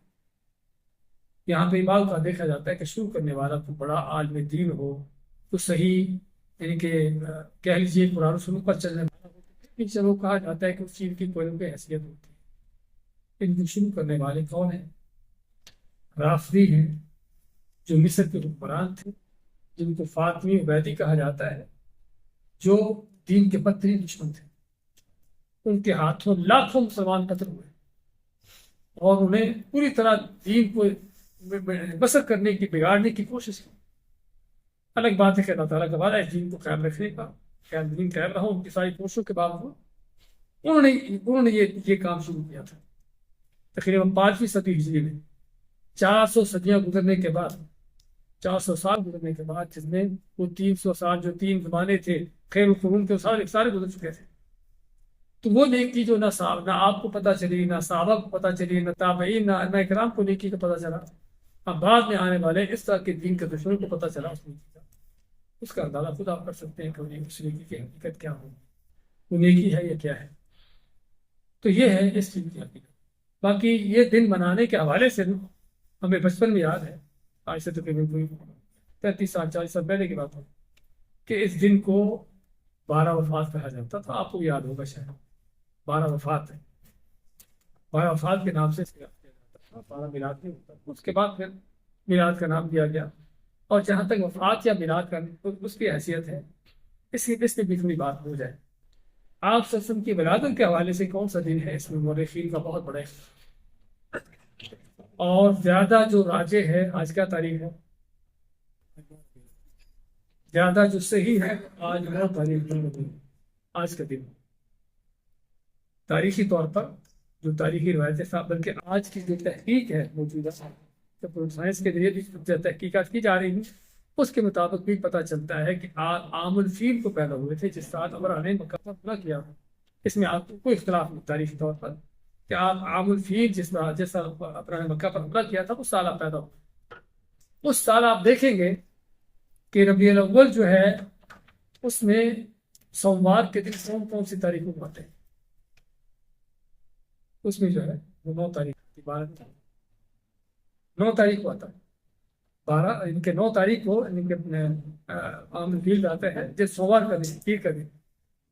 یہاں پہ بات کا دیکھا جاتا ہے کہ شروع کرنے والا تو بڑا عالم دین ہو، تو صحیح یعنی کہ کہہ لیجیے قرآن و سنت پر چلنے والا ہو، پھر چلو کہا جاتا ہے کہ اس چیز کی کوئی نہ کوئی حیثیت ہوتی ہے۔ ان کو شروع کرنے والے کون ہیں؟ رافضی ہیں، جو مصر کے حکمران تھے، جن کو فاطمی عبیدی کہا جاتا ہے، جو دین کے بدترین دشمن تھے۔ ان کے ہاتھوں لاکھوں مسلمان قتل ہوئے، اور انہیں پوری طرح دین کو بسر کرنے کی، بگاڑنے کی کوشش کی۔ الگ بات ہے کہ اللہ تعالیٰ کا وعدہ ہے دین کو قائم رکھنے کا، قائم دین قائم رہا ان کی ساری کوششوں کے باوجود انہوں نے یہ کام شروع کیا تھا۔ تقریباً 5ویں صدی ہجری میں 400 صدیاں گزرنے کے بعد، 400 سال گزرنے کے بعد، جس میں وہ 300 سال جو 3 زمانے تھے خیر القرون کے سارے گزر چکے تھے، تو وہ نیکی جو نہ آپ کو پتہ چلی، نہ صحابہ کو پتہ چلی، نہ تابعین، نہ ائمہ کرام کو نیکی کا پتہ چلا، اب بعد میں آنے والے اس طرح کے دین کے دشمنوں کو پتہ چلا اس نیکی کا، اس کا اندازہ خود آپ کر سکتے ہیں کہ اس نیکی کی حقیقت کیا ہوگی، وہ نیکی ہے یا کیا ہے۔ تو یہ ہے اس چیز کی حقیقت۔ باقی یہ دن منانے کے حوالے سے ہمیں بچپن میں یاد ہے، آج سے تقریباً کوئی 33 سال 40 سال پہلے کی بات ہے، کہ اس دن کو 12 وفات کہا جاتا تھا۔ آپ کو یاد ہوگا شاید 12 وفات ہے، 12 وفات کے نام سے اس کو یاد کیا جاتا تھا، 12 میلاد نہیں ہوتا۔ اس کے بعد پھر میلاد کا نام دیا گیا، اور جہاں تک وفات یا میلاد کا اس کی حیثیت ہے، اس میں بھی تھوڑی بات ہو جائے۔ آپ صلی اللہ علیہ وسلم کی ولادت کے حوالے سے کون سا دن ہے، اس میں مورخین کا بہت بڑا اختلاف، اور زیادہ جو راجح ہے، آج کیا تاریخ ہے، زیادہ جو صحیح ہے آج 9 تاریخ آج کا دن تاریخی طور پر، جو تاریخی روایتیں صاحب، بلکہ آج کی جو تحقیق ہے موجودہ سائنس کے ذریعے جو تحقیقات کی جا رہی ہیں، اس کے مطابق بھی پتہ چلتا ہے کہ عام الفیل کو پیدا ہوئے تھے، جس سال عمرہ نے مکہ پر حملہ کیا۔ اس میں آپ کو کوئی اختلاف نہیں تاریخی طور پر کہ آپ عام الفیل جس سال عمرہ نے مکہ پر حملہ کیا تھا، اس سال آپ پیدا ہوئے۔ اس سال آپ دیکھیں گے کہ ربیع الاول جو ہے، اس میں سوموار کے دن کون سی تاریخ کو آتے ہیں، اس میں جو ہے وہ 9 تاریخ 9 تاریخ کو آتا ہے، 12 ان کے 9 تاریخ کو ان کے عام الفیل آتا ہے، جس سوموار کا دن، پیر کا دن،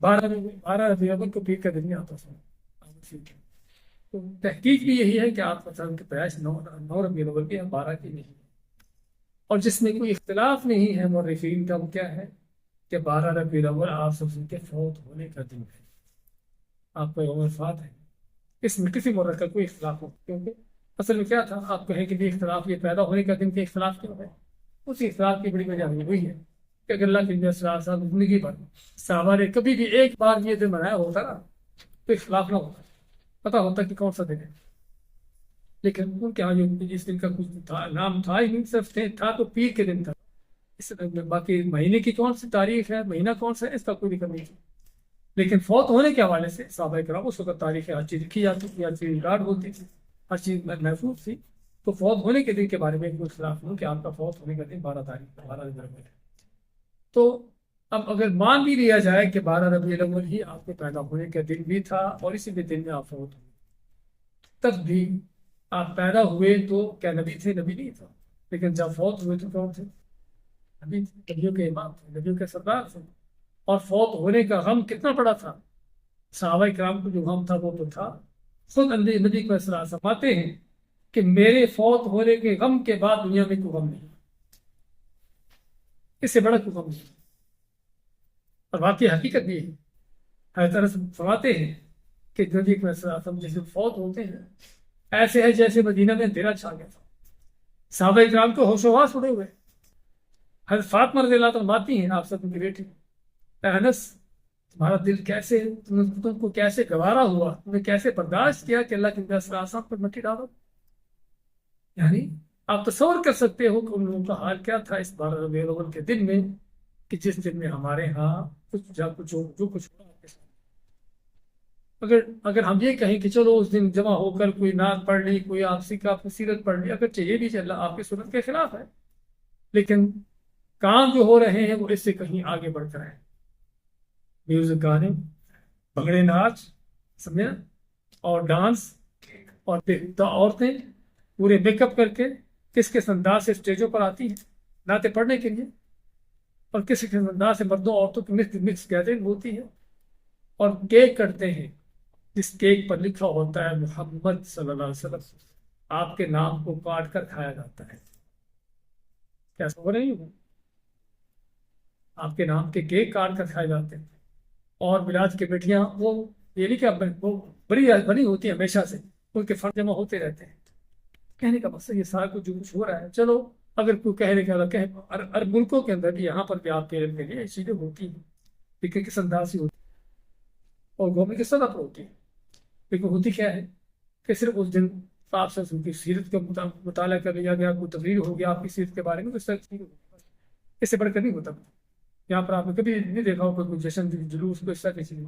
12 ربیع الاول کو پیر کا دن نہیں آتا عام الفیل کا۔ تو تحقیق بھی یہی ہے کہ آپ کی پیدائش 9 ربیع الاول کی ہے، 12 کی نہیں ہے۔ اور جس میں کوئی اختلاف نہیں ہے مورخین کا، وہ کیا ہے کہ 12 ربیع الاول آپ سب کے فوت ہونے کا دن ہے، آپ کا یوم وفات ہے۔ اس میں کسی مورخ کا کوئی اختلاف ہو، کیونکہ اصل میں کیا تھا، آپ کہیں کہ یہ اختلاف، یہ پیدا ہونے کا دن کے اختلاف کیوں ہے؟ اسی اختلاف کی بڑی وجہ ہوئی ہے کہ اگر اللہ کے زندگی پر صحابہ نے کبھی بھی ایک بار یہ دن منایا ہوتا نا، تو اختلاف نہ ہوتا، پتہ ہوتا کہ کون سا دن ہے۔ لیکن ان کے یہاں اس دن کا کچھ نام تھا ہی نہیں، صرف تھا تو پیر کے دن تھا۔ اس باقی مہینے کی کون سی تاریخ ہے، مہینہ کون سا ہے، اس کا کوئی ذکر نہیں تھی۔ لیکن فوت ہونے کے حوالے سے صحابہ کرام اس وقت تاریخ ہر چیز لکھی جاتی تھی، ہر چیز ریکارڈ ہوتی تھی، ہر چیز محفوظ تھی۔ تو فوت ہونے کے دن کے بارے میں کوئی اختلاف نہیں کہ آپ کا فوت ہونے کا دن 12 تاریخ 12 ربیع الاول ہے۔ تو اب اگر مان بھی لیا جائے کہ 12 ربیع الاول ہی آپ کے پیدا ہونے کا دن بھی تھا، اور اسی بھی دن میں آپ فوت ہوئے، تب بھی آپ پیدا ہوئے تو کیا نبی تھے؟ نبی نہیں تھا، لیکن جب فوت ہوئے تو کون تھے؟ نبی تھے، نبیوں کے امام تھے، نبیوں کے سردار تھے۔ اور فوت ہونے کا غم کتنا بڑا تھا، صحابہ کرام کو جو غم تھا وہ تو تھا۔ خود نبی کو فرماتے ہیں کہ میرے فوت ہونے کے غم کے بعد دنیا میں کوئی غم نہیں، اس سے بڑا کوئی غم نہیں۔ اور واقعی حقیقت بھی ہے، حضرت انس فرماتے ہیں کہ نبی کو جیسے فوت ہوتے ہیں ایسے ہے جیسے مدینہ میں اندھیرا چھا گیا تھا، صحابہ کرام کو ہوش و حواس اڑے ہوئے، حضرت فاطمہ رضی اللہ عنہ فرماتی ہیں آپ سب کی بیٹی، اے انس تمہارا دل کیسے، تم کو کیسے گوارا ہوا، تم نے کیسے برداشت کیا کہ اللہ کے نبی آسان پر مٹی ڈالو؟ یعنی آپ تصور کر سکتے ہو کہ ان لوگوں کا حال کیا تھا اس 12 ربیع الاول کے دن میں، کہ جس دن میں ہمارے ہاں جو کچھ ہوا آپ کے ساتھ۔ اگر ہم یہ کہیں کہ چلو اس دن جمع ہو کر کوئی نعت پڑھ لی، کوئی آپسی کا فصیلت پڑھ لی، اگرچہ یہ بھی اللہ آپ کی سنت کے خلاف ہے، لیکن کام جو ہو رہے ہیں وہ اس سے کہیں آگے بڑھ کر ہیں۔ میوزک، گانے، بھنگڑے ناچ، سمجھے نا، اور ڈانس، اور بےہودہ عورتیں پورے میک اپ کر کے کس انداز سے اسٹیجوں پر آتی ہیں نعتیں پڑھنے کے لیے، اور کس انداز سے مردوں عورتوں کی مکس گیدرنگ ہوتی ہے، اور کیک کٹتے ہیں جس کیک پر لکھا ہوتا ہے محمد صلی اللہ علیہ وسلم، آپ کے نام کو کاٹ کر کھایا جاتا ہے۔ کیا سو رہی ہوں؟ آپ کے نام کے کیک کاٹ کر کھائے جاتے ہیں، اور میلاد کی بیٹیاں وہ یہ نہیں کہ وہ بنی ہوتی ہیں ہمیشہ سے، ان کے فرد جمع ہوتے رہتے ہیں۔ کہنے کا مقصد یہ سارا کچھ جو کچھ ہو رہا ہے، چلو اگر کوئی کہنے کا عرب ملکوں کے اندر بھی یہاں پر بھی آپ کے علم کے لیے یہ چیزیں ہوتی ہیں، لیکن کس انداز سے ہوتی ہیں اور گھومنے کس طرح پر ہوتی ہیں، لیکن ہوتی کیا ہے کہ صرف اس دن آپ سے ان کی سیرت کا مطالعہ کر لیا گیا، کوئی تقریر ہو گیا آپ کی سیرت کے بارے میں، اس طرح اس سے بڑھ کر نہیں ہوتا۔ یہاں پر آپ نے کبھی نہیں دیکھا ہوگا کوئی جشن جلوس کو اس طرح کی چیز،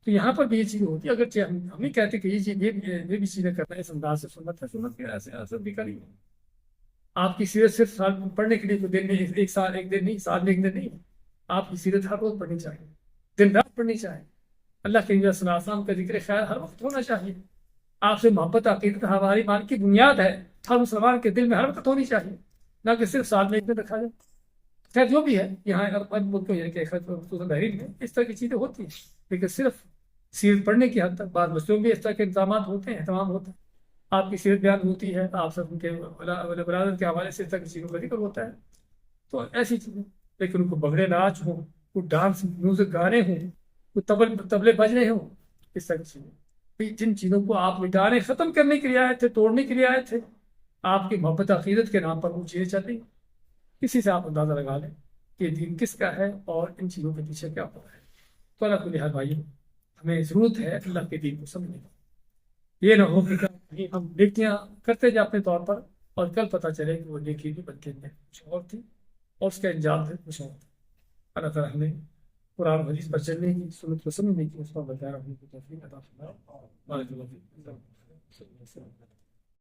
تو یہاں پر بھی یہ چیز ہوتی ہے، اگرچہ ہم نہیں کہتے کہ یہ بھی چیزیں کرنا اس انداز سے سنت ہے، سنت کے ایسے اثر بھی کری آپ کی سیرت صرف سال پڑھنے کے لیے کوئی دن میں ایک دن نہیں، سال میں ایک دن نہیں، آپ کی سیرت ہر روز پڑھنی چاہیے، دن رات پڑھنی چاہیے، اللہ کے نبی صلی اللہ علیہ وسلم کا ذکر خیر ہر وقت ہونا چاہیے، آپ سے محبت عقیدت ہماری مان کی بنیاد ہے، ہر مسلمان کے دل میں ہر وقت ہونی چاہیے، نہ کہ صرف سال میں ایک دن رکھا جائے۔ خیر جو بھی ہے، یہاں ملک میں بحرین میں اس طرح کی چیزیں ہوتی ہیں، لیکن صرف سیرت پڑھنے کی حد تک، بعض مسئلوں میں اس طرح کے انتظامات ہوتے ہیں، اہتمام ہوتا ہے، آپ کی سیرت بیان ہوتی ہے، آپ سب ان کے برادر کے حوالے سے اس طرح کی چیزوں کا ذکر ہوتا ہے، تو ایسی چیزیں، لیکن ان کو بھنگڑے ناچ ہوں، کوئی ڈانس میوزک گانے ہوں، کوئی تبلے بجنے ہوں، اس طرح کی چیزیں، جن چیزوں کو آپ مٹانے ختم کرنے کے لیے آئے تھے، توڑنے کے لیے آئے تھے، آپ کی محبت عقیدت کے نام پر وہ چیزیں چل رہی ہیں، کسی سے آپ اندازہ لگا لیں کہ دین کس کا ہے اور ان چیزوں کے پیچھے کیا ہو رہا ہے۔ تو اللہ کو لحاظ بھائی، ہمیں ضرورت ہے اللہ کے دین کو سمجھنے کی، یہ نہ ہو کہ ہم نیکیاں کرتے جائیں اپنے طور پر، اور کل پتہ چلے کہ وہ نیکی بھی بلکہ کچھ اور تھی اور اس کا انجام بھی کچھ اور تھا۔ اللہ تعالیٰ ہمیں قرآن و حدیث پر چلنے کی، سنت کو سمجھنے کی، اس پر بتایا رکھنے کی توفیق عطا فرمائے۔